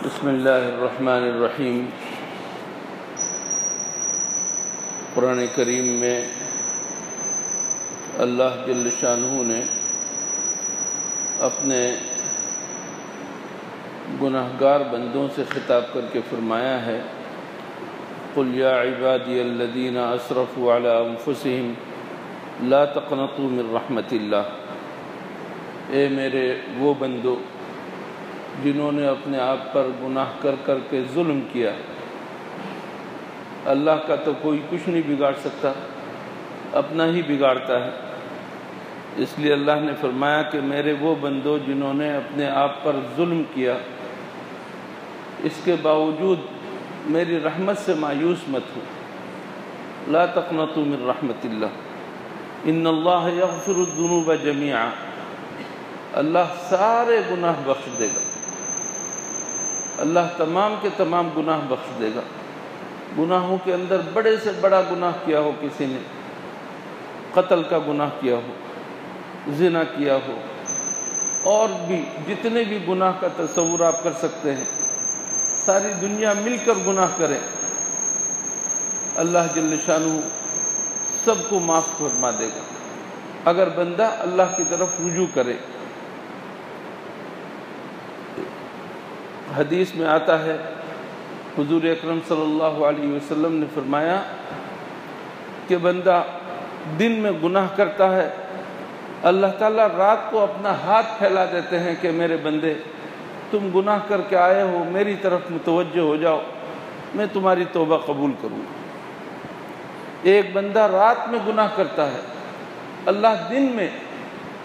بسم اللہ الرحمن الرحیم۔ قرآن کریم میں اللہ جل شانہ نے اپنے گناہگار بندوں سے خطاب کر کے فرمایا ہے، قُلْ يَا عِبَادِيَ الَّذِينَ أَسْرَفُوا عَلَىٰ أَنفُسِهِمْ لَا تَقْنَطُوا مِن رَحْمَةِ اللَّهِ، اے میرے وہ بندو جنہوں نے اپنے آپ پر گناہ کر کر کے ظلم کیا، اللہ کا تو کوئی کچھ نہیں بگاڑ سکتا، اپنا ہی بگاڑتا ہے۔ اس لیے اللہ نے فرمایا کہ میرے وہ بندو جنہوں نے اپنے آپ پر ظلم کیا، اس کے باوجود میری رحمت سے مایوس مت ہو۔ لا تقنطوا من رحمت اللہ ان اللہ یغفر الذنوب جميعا، اللہ سارے گناہ بخش دے گا، اللہ تمام کے تمام گناہ بخش دے گا۔ گناہوں کے اندر بڑے سے بڑا گناہ کیا ہو، کسی نے قتل کا گناہ کیا ہو، زنا کیا ہو، اور بھی جتنے بھی گناہ کا تصور آپ کر سکتے ہیں، ساری دنیا مل کر گناہ کرے، اللہ جل شانہ سب کو معاف فرما دے گا اگر بندہ اللہ کی طرف رجوع کرے۔ حدیث میں آتا ہے، حضور اکرم صلی اللہ علیہ وسلم نے فرمایا کہ بندہ دن میں گناہ کرتا ہے، اللہ تعالیٰ رات کو اپنا ہاتھ پھیلا دیتے ہیں کہ میرے بندے تم گناہ کر کے آئے ہو، میری طرف متوجہ ہو جاؤ، میں تمہاری توبہ قبول کروں گا۔ ایک بندہ رات میں گناہ کرتا ہے، اللہ دن میں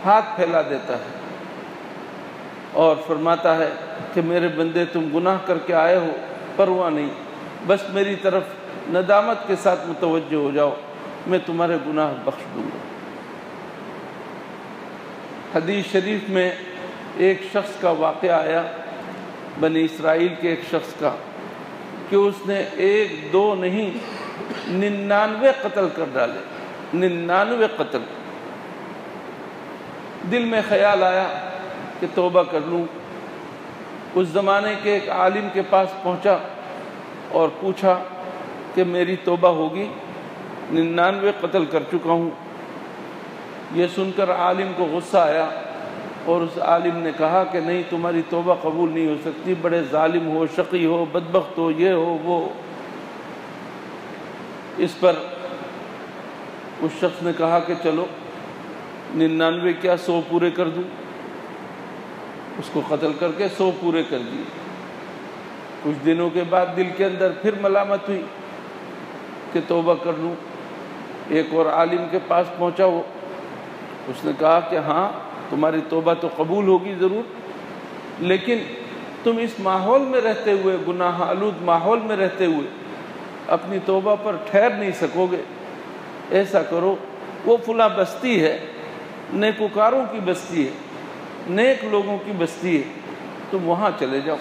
ہاتھ پھیلا دیتا ہے اور فرماتا ہے کہ میرے بندے تم گناہ کر کے آئے ہو، پرواہ نہیں، بس میری طرف ندامت کے ساتھ متوجہ ہو جاؤ، میں تمہارے گناہ بخش دوں گا۔ حدیث شریف میں ایک شخص کا واقعہ آیا، بنی اسرائیل کے ایک شخص کا، کہ اس نے 1 2 نہیں 99 قتل کر ڈالے، 99 قتل۔ دل میں خیال آیا کہ توبہ کر لوں۔ اس زمانے کے ایک عالم کے پاس پہنچا اور پوچھا کہ میری توبہ ہوگی، 99 قتل کر چکا ہوں۔ یہ سن کر عالم کو غصہ آیا اور اس عالم نے کہا کہ نہیں، تمہاری توبہ قبول نہیں ہو سکتی، بڑے ظالم ہو، شقی ہو، بدبخت ہو، یہ ہو وہ۔ اس پر اس شخص نے کہا کہ چلو 99 کیا 100 پورے کر دوں۔ اس کو قتل کر کے 100 پورے کر دیے۔ کچھ دنوں کے بعد دل کے اندر پھر ملامت ہوئی کہ توبہ کر لوں۔ ایک اور عالم کے پاس پہنچا وہ، اس نے کہا کہ ہاں تمہاری توبہ تو قبول ہوگی ضرور، لیکن تم اس ماحول میں رہتے ہوئے، گناہ آلود ماحول میں رہتے ہوئے اپنی توبہ پر ٹھہر نہیں سکو گے۔ ایسا کرو، وہ فلاں بستی ہے، نیکوکاروں کی بستی ہے، نیک لوگوں کی بستی ہے، تم وہاں چلے جاؤ۔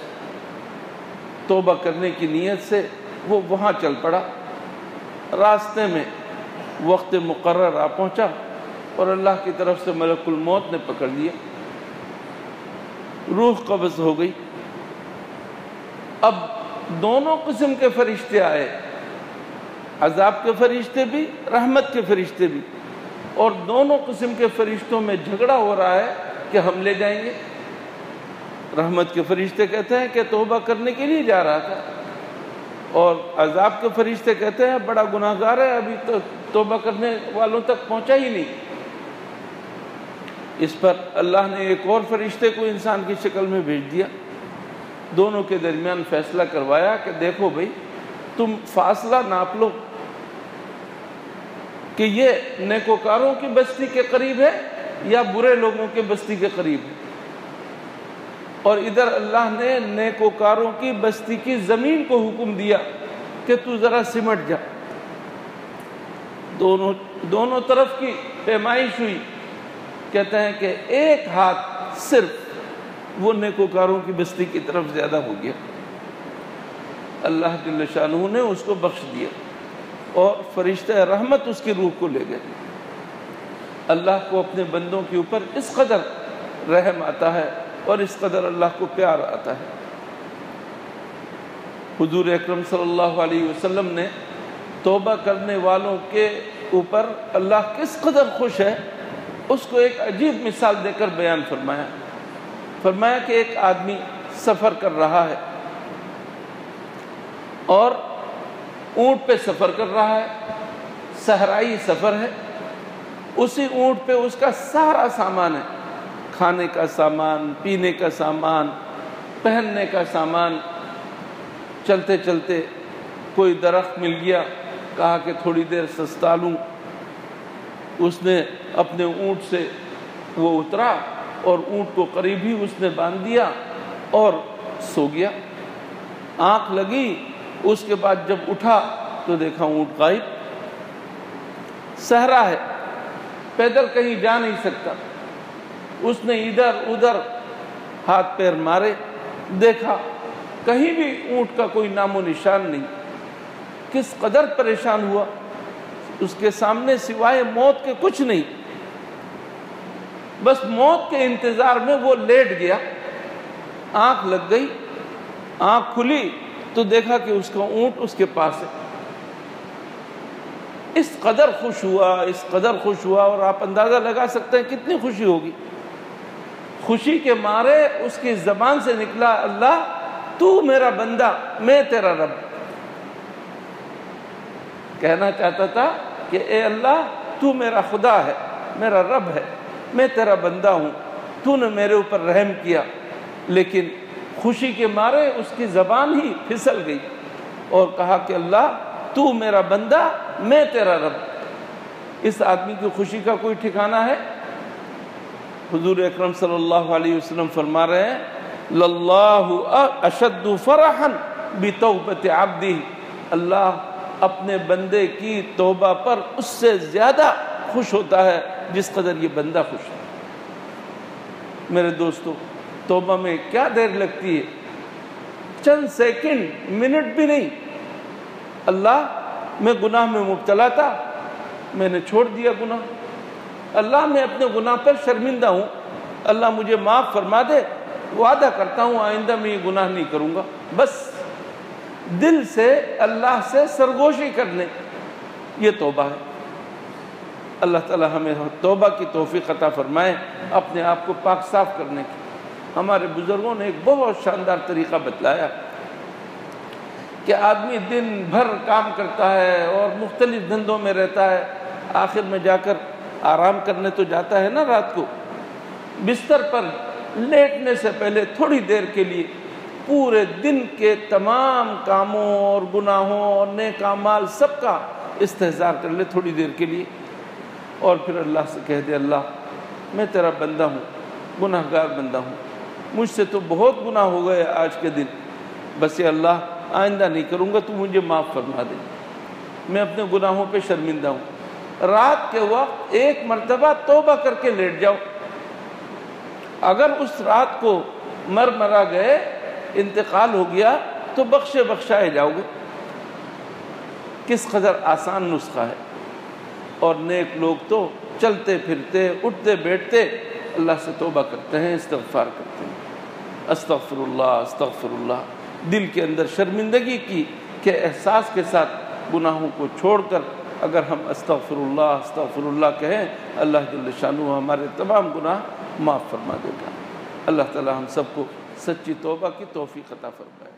توبہ کرنے کی نیت سے وہ وہاں چل پڑا۔ راستے میں وقت مقرر آ پہنچا اور اللہ کی طرف سے ملک الموت نے پکڑ لیا، روح قبض ہو گئی۔ اب دونوں قسم کے فرشتے آئے، عذاب کے فرشتے بھی، رحمت کے فرشتے بھی، اور دونوں قسم کے فرشتوں میں جھگڑا ہو رہا ہے کہ ہم لے جائیں گے۔ رحمت کے فرشتے کہتے ہیں کہ توبہ کرنے کے لیے جا رہا تھا، اور عذاب کے فرشتے کہتے ہیں بڑا گناہ گار ہے، ابھی تو توبہ کرنے والوں تک پہنچا ہی نہیں۔ اس پر اللہ نے ایک اور فرشتے کو انسان کی شکل میں بھیج دیا، دونوں کے درمیان فیصلہ کروایا کہ دیکھو بھئی، تم فاصلہ ناپ لو کہ یہ نیکوکاروں کی بستی کے قریب ہے یا برے لوگوں کے بستی کے قریب ہے۔ اور ادھر اللہ نے نیکوکاروں کی بستی کی زمین کو حکم دیا کہ تو ذرا سمٹ جا۔ دونوں طرف کی پیمائش ہوئی، کہتے ہیں کہ ایک ہاتھ صرف وہ نیکوکاروں کی بستی کی طرف زیادہ ہو گیا۔ اللہ جل شانہ نے اس کو بخش دیا اور فرشتہ رحمت اس کی روح کو لے گئے۔ اللہ کو اپنے بندوں کے اوپر اس قدر رحم آتا ہے اور اس قدر اللہ کو پیار آتا ہے۔ حضور اکرم صلی اللہ علیہ وسلم نے توبہ کرنے والوں کے اوپر اللہ کس قدر خوش ہے اس کو ایک عجیب مثال دے کر بیان فرمایا کہ ایک آدمی سفر کر رہا ہے اور اونٹ پہ سفر کر رہا ہے، صحرائی سفر ہے، اسی اونٹ پہ اس کا سارا سامان ہے، کھانے کا سامان، پینے کا سامان، پہننے کا سامان۔ چلتے چلتے کوئی درخت مل گیا، کہا کہ تھوڑی دیر سستا لوں، اس نے اپنے اونٹ سے وہ اترا اور اونٹ کو قریب ہی اس نے باندھ دیا اور سو گیا۔ آنکھ لگی، اس کے بعد جب اٹھا تو دیکھا اونٹ غائب۔ صحرا ہے، پیدل کہیں جا نہیں سکتا، اس نے ادھر ادھر ہاتھ پیر مارے، دیکھا کہیں بھی اونٹ کا کوئی نام و نشان نہیں۔ کس قدر پریشان ہوا، اس کے سامنے سوائے موت کے کچھ نہیں، بس موت کے انتظار میں وہ لیٹ گیا۔ آنکھ لگ گئی، آنکھ کھلی تو دیکھا کہ اس کا اونٹ اس کے پاس ہے۔ اس قدر خوش ہوا، اور آپ اندازہ لگا سکتے ہیں کتنی خوشی ہوگی۔ خوشی کے مارے اس کی زبان سے نکلا، اللہ تو میرا بندہ، میں تیرا رب۔ کہنا چاہتا تھا کہ اے اللہ تو میرا خدا ہے، میرا رب ہے، میں تیرا بندہ ہوں، تو نے میرے اوپر رحم کیا۔ لیکن خوشی کے مارے اس کی زبان ہی پھسل گئی اور کہا کہ اللہ تو میرا بندہ، میں تیرا رب۔ اس آدمی کی خوشی کا کوئی ٹھکانہ ہے؟ حضور اکرم صلی اللہ علیہ وسلم فرما رہے ہیں للہ اشد فرحا بتوبۃ عبدہ، اللہ اپنے بندے کی توبہ پر اس سے زیادہ خوش ہوتا ہے جس قدر یہ بندہ خوش ہے۔ میرے دوستو، توبہ میں کیا دیر لگتی ہے؟ چند سیکنڈ، منٹ بھی نہیں۔ اللہ میں گناہ میں مبتلا تھا، میں نے چھوڑ دیا گناہ۔ اللہ میں اپنے گناہ پر شرمندہ ہوں، اللہ مجھے معاف فرما دے، وعدہ کرتا ہوں آئندہ میں یہ گناہ نہیں کروں گا۔ بس دل سے اللہ سے سرگوشی کرنے، یہ توبہ ہے۔ اللہ تعالی ہمیں توبہ کی توفیق عطا فرمائے، اپنے آپ کو پاک صاف کرنے کی۔ ہمارے بزرگوں نے ایک بہت شاندار طریقہ بتلایا کہ آدمی دن بھر کام کرتا ہے اور مختلف دھندوں میں رہتا ہے، آخر میں جا کر آرام کرنے تو جاتا ہے نا، رات کو بستر پر لیٹنے سے پہلے تھوڑی دیر کے لیے پورے دن کے تمام کاموں اور گناہوں اور نیک اعمال سب کا استحضار کر لے تھوڑی دیر کے لیے، اور پھر اللہ سے کہہ دے اللہ میں تیرا بندہ ہوں، گناہ گار بندہ ہوں، مجھ سے تو بہت گناہ ہو گئے آج کے دن، بس یہ اللہ آئندہ نہیں کروں گا، تو مجھے معاف فرما دے، میں اپنے گناہوں پہ شرمندہ ہوں۔ رات کے وقت ایک مرتبہ توبہ کر کے لیٹ جاؤ، اگر اس رات کو مرا گئے، انتقال ہو گیا تو بخشائے جاؤ گے۔ کس قدر آسان نسخہ ہے۔ اور نیک لوگ تو چلتے پھرتے اٹھتے بیٹھتے اللہ سے توبہ کرتے ہیں، استغفار کرتے ہیں، استغفر اللہ، دل کے اندر شرمندگی کی کے احساس کے ساتھ گناہوں کو چھوڑ کر اگر ہم استغفر اللہ کہیں، اللہ جل شانہ ہمارے تمام گناہ معاف فرما دے گا۔ اللہ تعالی ہم سب کو سچی توبہ کی توفیق عطا فرمائے۔